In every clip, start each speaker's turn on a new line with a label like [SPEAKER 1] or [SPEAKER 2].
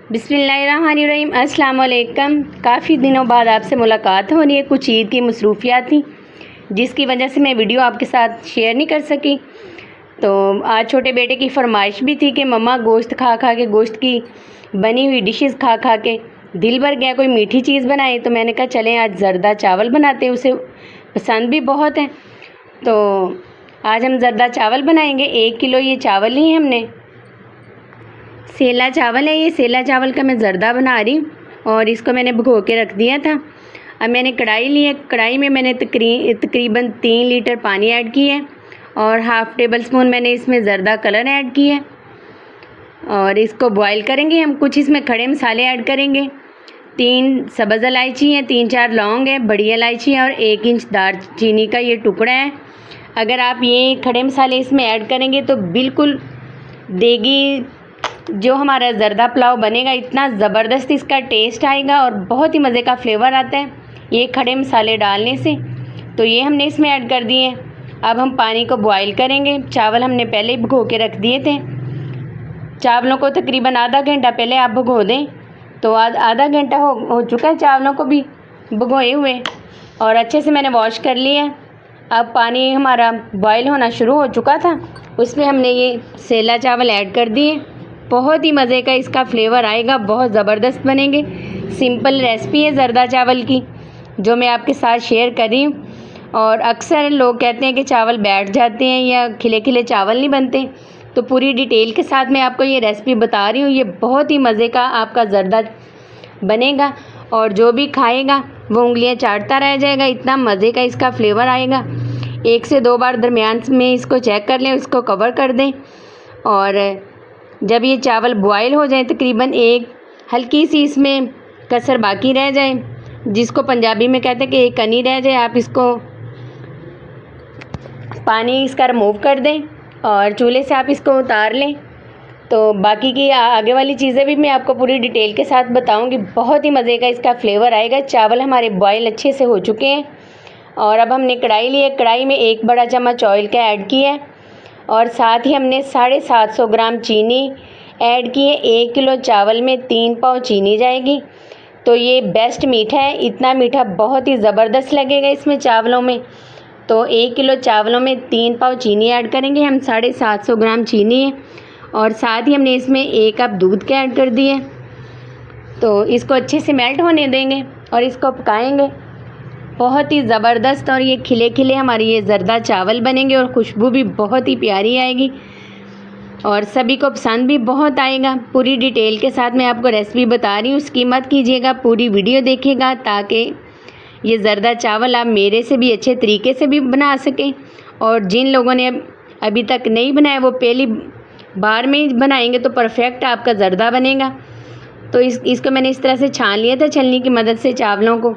[SPEAKER 1] बिस्मिल्लाहिर्रहमानिर्रहीम। अस्सलाम वालेकुम। काफ़ी दिनों बाद आपसे मुलाकात हो रही है। कुछ ईद की मसरूफियात थी जिसकी वजह से मैं वीडियो आपके साथ शेयर नहीं कर सकी। तो आज छोटे बेटे की फरमाइश भी थी कि मम्मा गोश्त खा खा के, गोश्त की बनी हुई डिशेस खा खा के दिल भर गया, कोई मीठी चीज़ बनाए। तो मैंने कहा चलें आज ज़र्दा चावल बनाते हैं, उसे पसंद भी बहुत है। तो आज हम ज़र्दा चावल बनाएंगे। 1 किलो ये चावल लिए हमने। सेला चावल है ये। सेला चावल का मैं ज़र्दा बना रही हूँ और इसको मैंने भिगो के रख दिया था। अब मैंने कढ़ाई ली है। कढ़ाई में मैंने तकरीबन 3 लीटर पानी ऐड किया है और हाफ़ टेबल स्पून मैंने इसमें ज़र्दा कलर ऐड किया है और इसको बॉईल करेंगे हम। कुछ इसमें खड़े मसाले ऐड करेंगे। 3 सब्ज़ इलायची हैं, 3-4 लौंग है, बड़ी इलायची है और 1 इंच दालचीनी का ये टुकड़ा है। अगर आप ये खड़े मसाले इसमें ऐड करेंगे तो बिल्कुल देगी जो हमारा ज़र्दा पुलाव बनेगा, इतना ज़बरदस्त इसका टेस्ट आएगा और बहुत ही मज़े का फ्लेवर आता है ये खड़े मसाले डालने से। तो ये हमने इसमें ऐड कर दिए। अब हम पानी को बॉईल करेंगे। चावल हमने पहले ही भिगो के रख दिए थे। चावलों को तकरीबन आधा घंटा पहले आप भिगो दें। तो आधा घंटा हो चुका है चावलों को भी भिगोए हुए और अच्छे से मैंने वॉश कर लिया। अब पानी हमारा बॉईल होना शुरू हो चुका था, उसमें हमने ये सेला चावल ऐड कर दिए। बहुत ही मज़े का इसका फ्लेवर आएगा, बहुत ज़बरदस्त बनेंगे। सिंपल रेसिपी है ज़र्दा चावल की जो मैं आपके साथ शेयर कर रही हूँ। और अक्सर लोग कहते हैं कि चावल बैठ जाते हैं या खिले खिले चावल नहीं बनते, तो पूरी डिटेल के साथ मैं आपको ये रेसिपी बता रही हूँ। ये बहुत ही मज़े का आपका ज़र्दा बनेगा और जो भी खाएगा वो उंगलियाँ चाटता रह जाएगा, इतना मज़े का इसका फ्लेवर आएगा। 1 से 2 बार दरमियान में इसको चेक कर लें, इसको कवर कर दें और जब ये चावल बॉयल हो जाए, तकरीबन एक हल्की सी इसमें कसर बाकी रह जाए, जिसको पंजाबी में कहते हैं कि एक कनी रह जाए, आप इसको पानी इसका रिमूव कर दें और चूल्हे से आप इसको उतार लें। तो बाकी की आगे वाली चीज़ें भी मैं आपको पूरी डिटेल के साथ बताऊंगी। बहुत ही मज़े का इसका फ्लेवर आएगा। चावल हमारे बॉयल अच्छे से हो चुके हैं और अब हमने कढ़ाई ली है। कढ़ाई में 1 बड़ा चम्मच ऑयल का ऐड किया है और साथ ही हमने 750 ग्राम चीनी ऐड की है। 1 किलो चावल में 3 पाव चीनी जाएगी। तो ये बेस्ट मीठा है, इतना मीठा बहुत ही ज़बरदस्त लगेगा इसमें चावलों में। तो 1 किलो चावलों में 3 पाव चीनी ऐड करेंगे हम। 750 ग्राम चीनी है और साथ ही हमने इसमें 1 कप दूध के ऐड कर दिए। तो इसको अच्छे से मेल्ट होने देंगे और इसको पकाएंगे। बहुत ही ज़बरदस्त और ये खिले खिले हमारे ये ज़र्दा चावल बनेंगे और खुशबू भी बहुत ही प्यारी आएगी और सभी को पसंद भी बहुत आएगा। पूरी डिटेल के साथ मैं आपको रेसिपी बता रही हूँ, उसकी मत कीजिएगा, पूरी वीडियो देखिएगा ताकि ये ज़र्दा चावल आप मेरे से भी अच्छे तरीके से भी बना सकें। और जिन लोगों ने अभी तक नहीं बनाया वो पहली बार में ही बनाएंगे तो परफेक्ट आपका ज़र्दा बनेगा। तो इसको मैंने इस तरह से छान लिया था छलनी की मदद से चावलों को।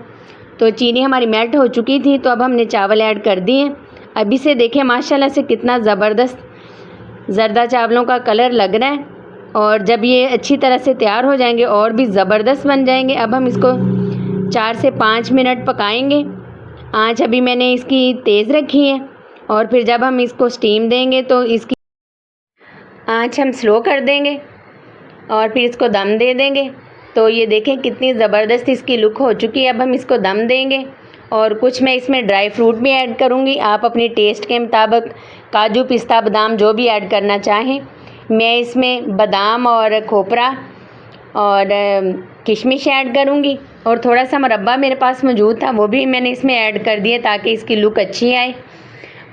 [SPEAKER 1] तो चीनी हमारी मेल्ट हो चुकी थी, तो अब हमने चावल ऐड कर दिए। अभी से देखें माशाल्लाह से कितना ज़बरदस्त ज़र्दा चावलों का कलर लग रहा है और जब ये अच्छी तरह से तैयार हो जाएंगे और भी ज़बरदस्त बन जाएंगे। अब हम इसको 4 से 5 मिनट पकाएंगे। आँच अभी मैंने इसकी तेज़ रखी है और फिर जब हम इसको स्टीम देंगे तो इसकी आँच हम स्लो कर देंगे और फिर इसको दम दे देंगे। तो ये देखें कितनी ज़बरदस्त इसकी लुक हो चुकी है। अब हम इसको दम देंगे और कुछ मैं इसमें ड्राई फ्रूट भी ऐड करूँगी। आप अपने टेस्ट के मुताबिक काजू, पिस्ता, बादाम जो भी ऐड करना चाहें। मैं इसमें बादाम और खोपरा और किशमिश ऐड करूँगी और थोड़ा सा मुरब्बा मेरे पास मौजूद था वो भी मैंने इसमें ऐड कर दिया ताकि इसकी लुक अच्छी आए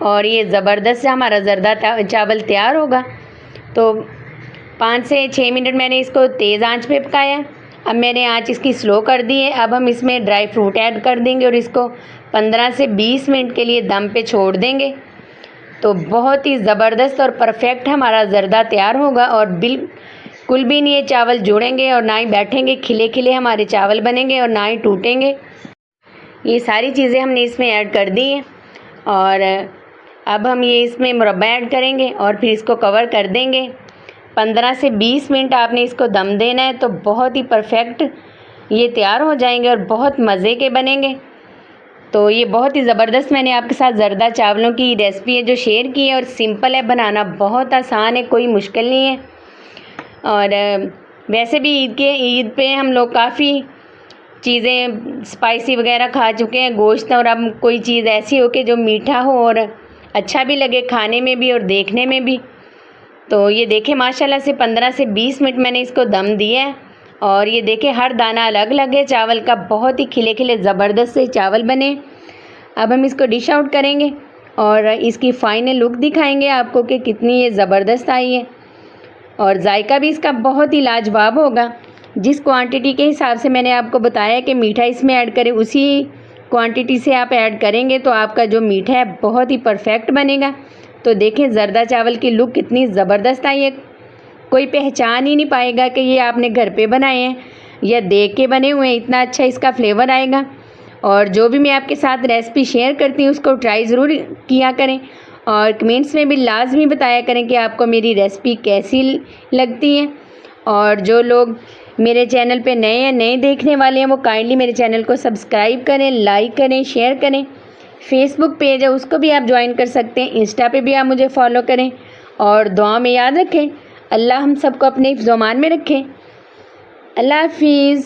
[SPEAKER 1] और ये ज़बरदस्त से हमारा ज़र्दा चावल तैयार होगा। तो 5 से 6 मिनट मैंने इसको तेज़ आंच पे पकाया। अब मैंने आंच इसकी स्लो कर दी है। अब हम इसमें ड्राई फ्रूट ऐड कर देंगे और इसको 15 से 20 मिनट के लिए दम पे छोड़ देंगे। तो बहुत ही ज़बरदस्त और परफेक्ट हमारा ज़र्दा तैयार होगा और बिल्कुल भी नहीं ये चावल जुड़ेंगे और ना ही बैठेंगे। खिले खिले हमारे चावल बनेंगे और ना ही टूटेंगे। ये सारी चीज़ें हमने इसमें ऐड कर दी हैं और अब हम ये इसमें मुरब्बा ऐड करेंगे और फिर इसको कवर कर देंगे। 15 से 20 मिनट आपने इसको दम देना है। तो बहुत ही परफेक्ट ये तैयार हो जाएंगे और बहुत मज़े के बनेंगे। तो ये बहुत ही ज़बरदस्त मैंने आपके साथ ज़र्दा चावलों की रेसिपी है जो शेयर की है और सिंपल है बनाना, बहुत आसान है, कोई मुश्किल नहीं है। और वैसे भी ईद पे हम लोग काफ़ी चीज़ें स्पाइसी वगैरह खा चुके हैं, गोश्त, और अब कोई चीज़ ऐसी हो कि जो मीठा हो और अच्छा भी लगे खाने में भी और देखने में भी। तो ये देखें माशाल्लाह से 15 से 20 मिनट मैंने इसको दम दिया है और ये देखें हर दाना अलग अलग है चावल का, बहुत ही खिले खिले ज़बरदस्त से चावल बने। अब हम इसको डिश आउट करेंगे और इसकी फ़ाइनल लुक दिखाएंगे आपको कि कितनी ये ज़बरदस्त आई है, और जायका भी इसका बहुत ही लाजवाब होगा। जिस क्वांटिटी के हिसाब से मैंने आपको बताया कि मीठा इसमें ऐड करें, उसी क्वांटिटी से आप ऐड करेंगे तो आपका जो मीठा है बहुत ही परफेक्ट बनेगा। तो देखें जर्दा चावल की लुक कितनी ज़बरदस्त आई है, कोई पहचान ही नहीं पाएगा कि ये आपने घर पे बनाए हैं या देख के बने हुए हैं, इतना अच्छा इसका फ्लेवर आएगा। और जो भी मैं आपके साथ रेसिपी शेयर करती हूँ उसको ट्राई ज़रूर किया करें और कमेंट्स में भी लाजमी बताया करें कि आपको मेरी रेसिपी कैसी लगती है। और जो लोग मेरे चैनल पे नए हैं, नए देखने वाले हैं, वो काइंडली मेरे चैनल को सब्सक्राइब करें, लाइक करें, शेयर करें। फेसबुक पेज है उसको भी आप ज्वाइन कर सकते हैं, इंस्टा पे भी आप मुझे फॉलो करें। और दुआ में याद रखें, अल्लाह हम सबको अपने हिफ्ज़-ओ-अमान में रखें। अल्लाह हाफिज़।